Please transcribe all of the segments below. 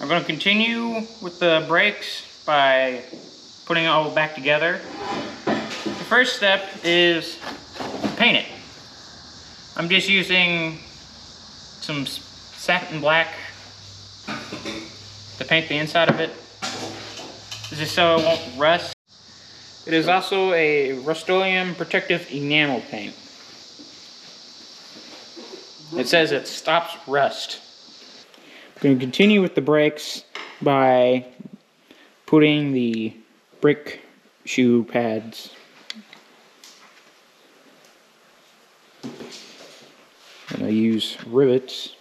We're going to continue with the brakes by putting it all back together. The first step is paint it. I'm just using some satin black to paint the inside of it. This is so it won't rust. It is also a Rust-Oleum protective enamel paint. It says it stops rust. I'm going to continue with the brakes by putting the brake shoe pads. And I use rivets.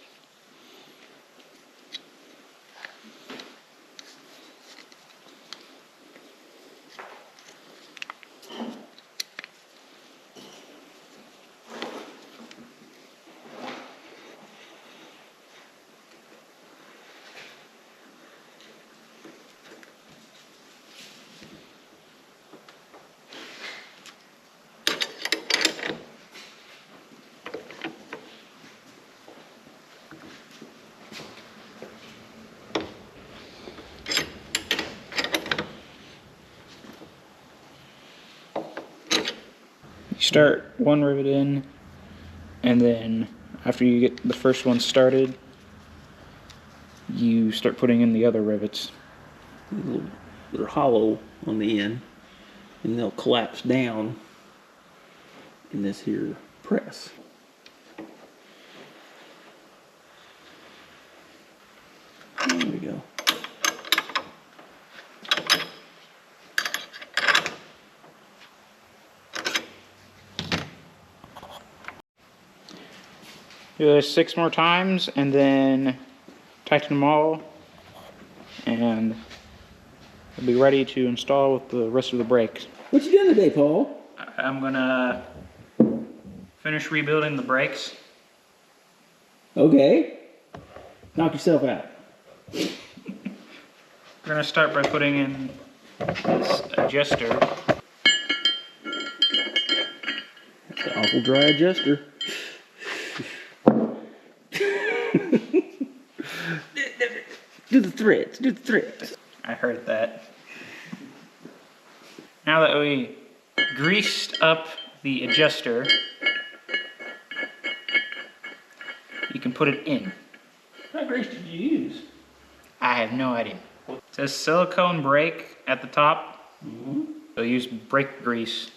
You start one rivet in, and then after you get the first one started, you start putting in the other rivets. They're hollow on the end, and they'll collapse down in this here press. There we go. Do this 6 more times and then tighten them all, and we'll be ready to install with the rest of the brakes. What you doing today, Paul? I'm gonna finish rebuilding the brakes. Okay. Knock yourself out. We're gonna start by putting in this adjuster. That's an awful dry adjuster. Do the threads, do the threads. I heard that. Now that we greased up the adjuster, you can put it in. What grease did you use? I have no idea. It says silicone brake at the top. So use brake grease.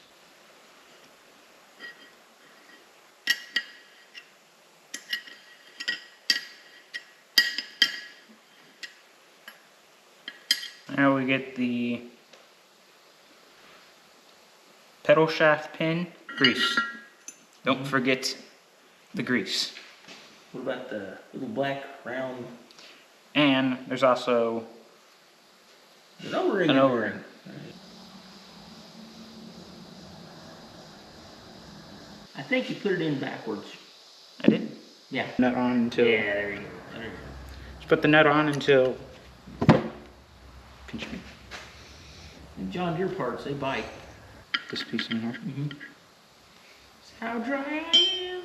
Now we get the pedal shaft pin grease. Don't forget the grease. What about the little black round? And there's also an O-ring. An O-ring. I think you put it in backwards. I did. Yeah. Nut on until. Yeah, there you go. Just put the nut on until. Pinch me. And John Deere parts, they bite. This piece in here. That's how dry I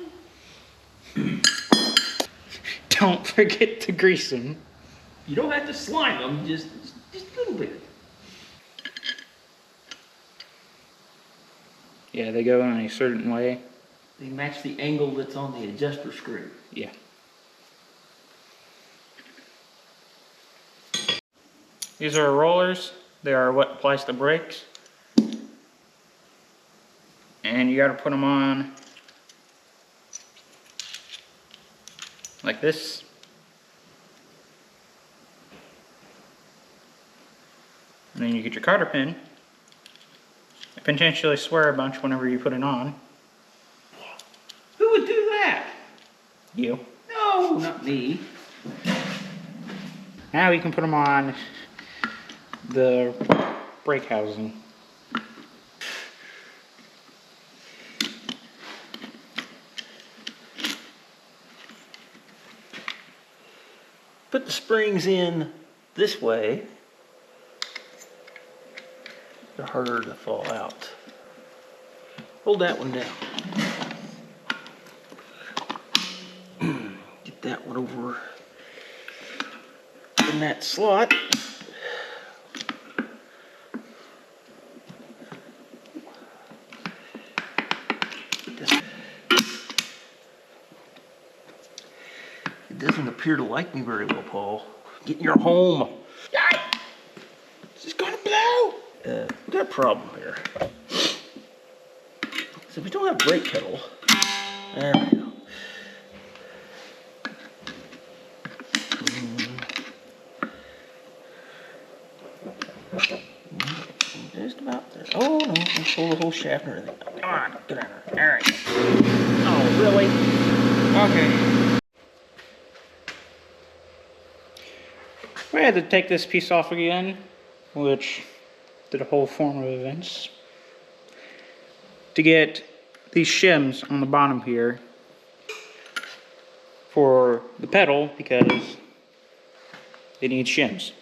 am. Don't forget to grease them. You don't have to slime them, just a little bit. Yeah, they go in a certain way. They match the angle that's on the adjuster screw. Yeah. These are rollers. They are what applies the brakes. And you got to put them on like this. And then you get your cotter pin. You potentially swear a bunch whenever you put it on. Who would do that? You. No, not me. Now you can put them on the brake housing. Put the springs in this way. They're harder to fall out. Hold that one down. Get that one over the in that slot. It doesn't appear to like me very well, Paul. Get in your home. This is gonna blow. We got a problem here. So we don't have brake pedal. There we go. Just about there. Oh no, I pull the whole shaft and everything. Come on, get out of there. All right. Oh, really? Okay. I had to take this piece off again, which did a whole form of events, to get these shims on the bottom here for the pedal, because it needs shims.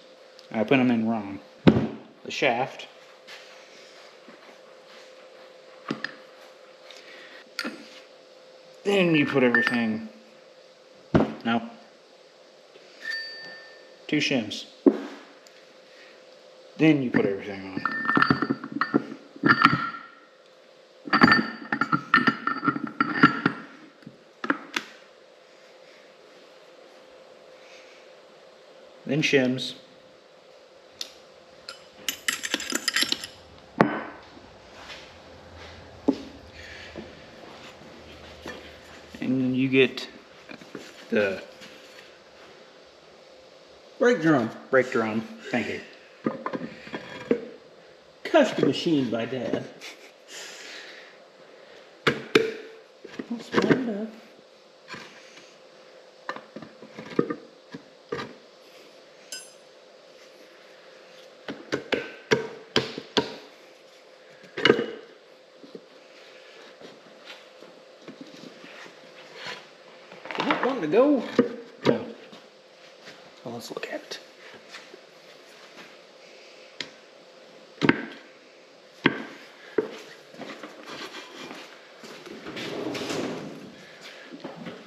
I put them in wrong. The shaft. Then you put everything. No. 2 shims. Then you put everything on. Then shims. And then you get the Brake drum. brake drum. Thank you. Custom machined by Dad. Let's wind it up. Is it wanting to go? No. Well, let's look at it.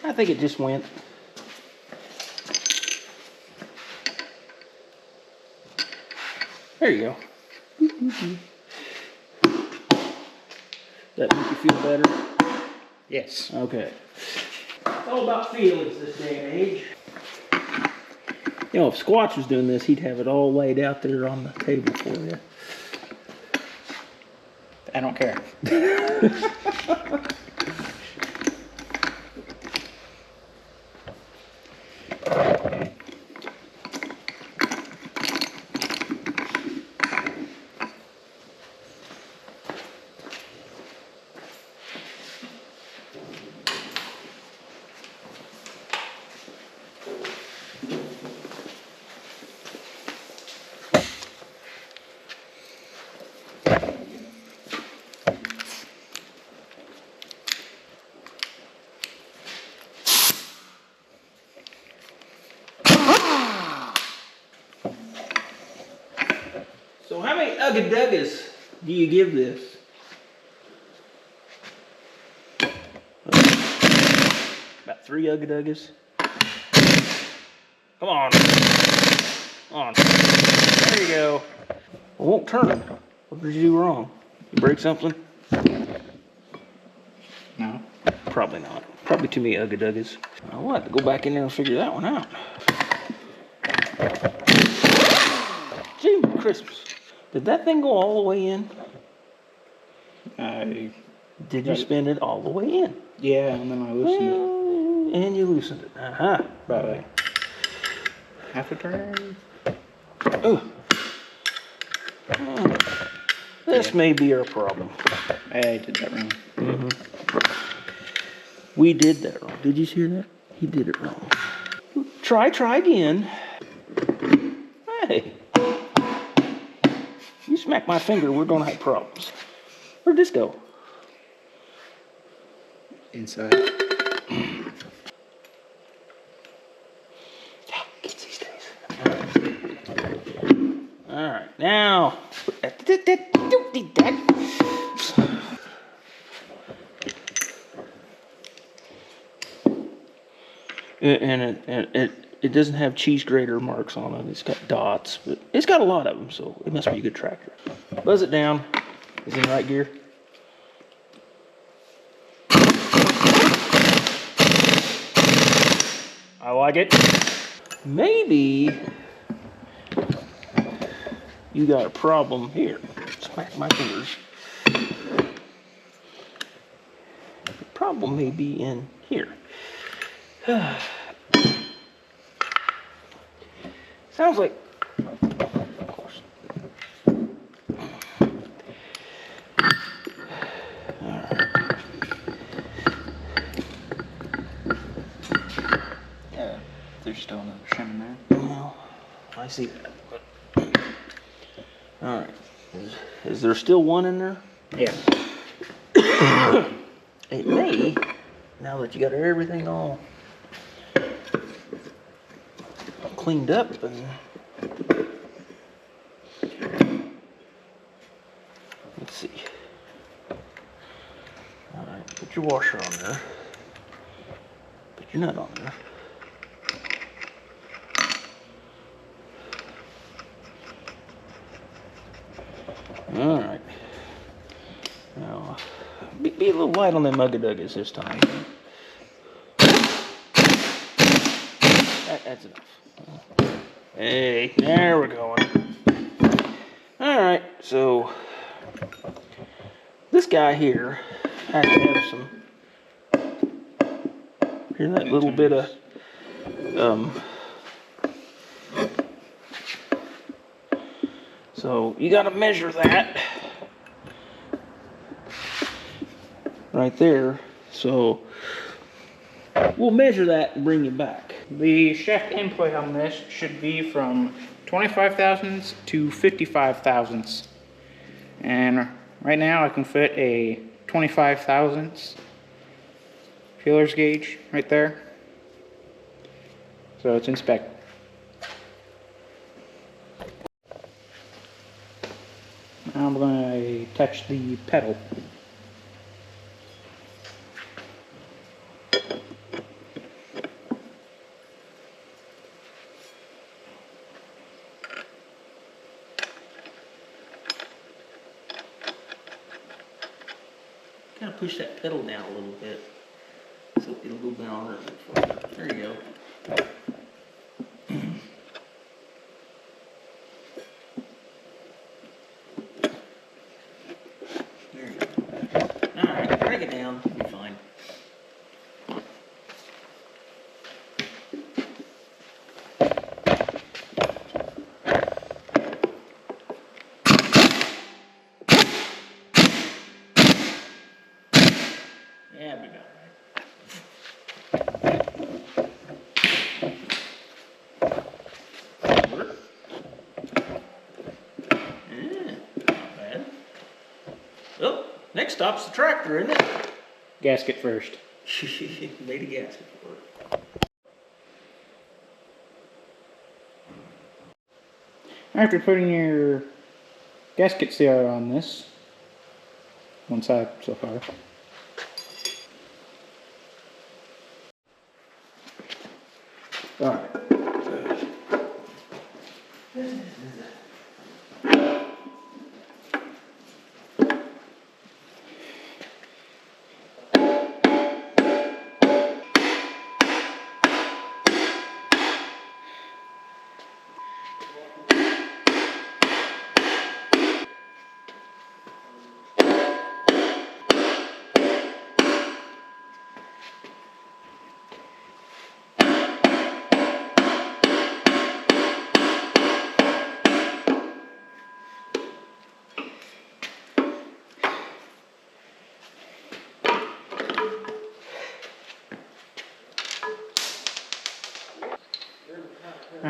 I think it just went. There you go. That make you feel better? Yes. Okay. It's all about feelings this day and age. You know, if Squatch was doing this, he'd have it all laid out there on the table for you. I don't care. So how many ugga-duggas do you give this? About 3 ugga-duggas. Come on. Come on. There you go. It won't turn. What did you do wrong? You break something? No. Probably not. Probably too many ugga-duggas. I'll have to go back in there and figure that one out. Gee, Christmas. Did that thing go all the way in? Did you spin it all the way in? Yeah, and then I loosened it. And you loosened it. Uh-huh. About like half a turn. Oh. This may be our problem. I did that wrong. We did that wrong. Did you hear that? He did it wrong. Try again. Hey. You smack my finger, we're gonna have problems. Where'd this go? Inside. Kids these days. All right, now. And it it doesn't have cheese grater marks on it. It's got dots, but it's got a lot of them, so it must be a good tractor. Buzz it down. Is it in right gear? I like it. Maybe you got a problem here. Smack my fingers. The problem may be in here. Sounds like, of course. Yeah, there's still another shim in there. Well, I see that. But... all right. Is there still one in there? Yeah. It may, now that you got everything all cleaned up and let's see. All right, put your washer on there. Put your nut on there. All right. Now, be a little light on them mugga-duggas this time. That's enough. Hey, there we're going. All right, so this guy here has to have some. Hear that little bit of so you got to measure that right there. So we'll measure that and bring you back. The shaft input on this should be from 25 thousandths to 55 thousandths. And right now I can fit a 25 thousandths feelers gauge right there. So it's in spec. Now I'm going to touch the pedal. Kind of push that pedal down a little bit so it'll go down there a bit further. There you go. There you go. Alright, drag it down. You'll be fine. Yeah, we got it. Not bad. Well, next stop's the tractor, isn't it? Gasket first. Made a gasket for it. After putting your gasket sealer on this, one side so far, Alright.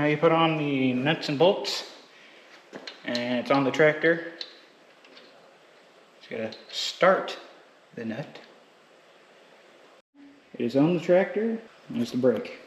now you put on the nuts and bolts, and it's on the tractor. Just gotta start the nut. It is on the tractor, and there's the brake.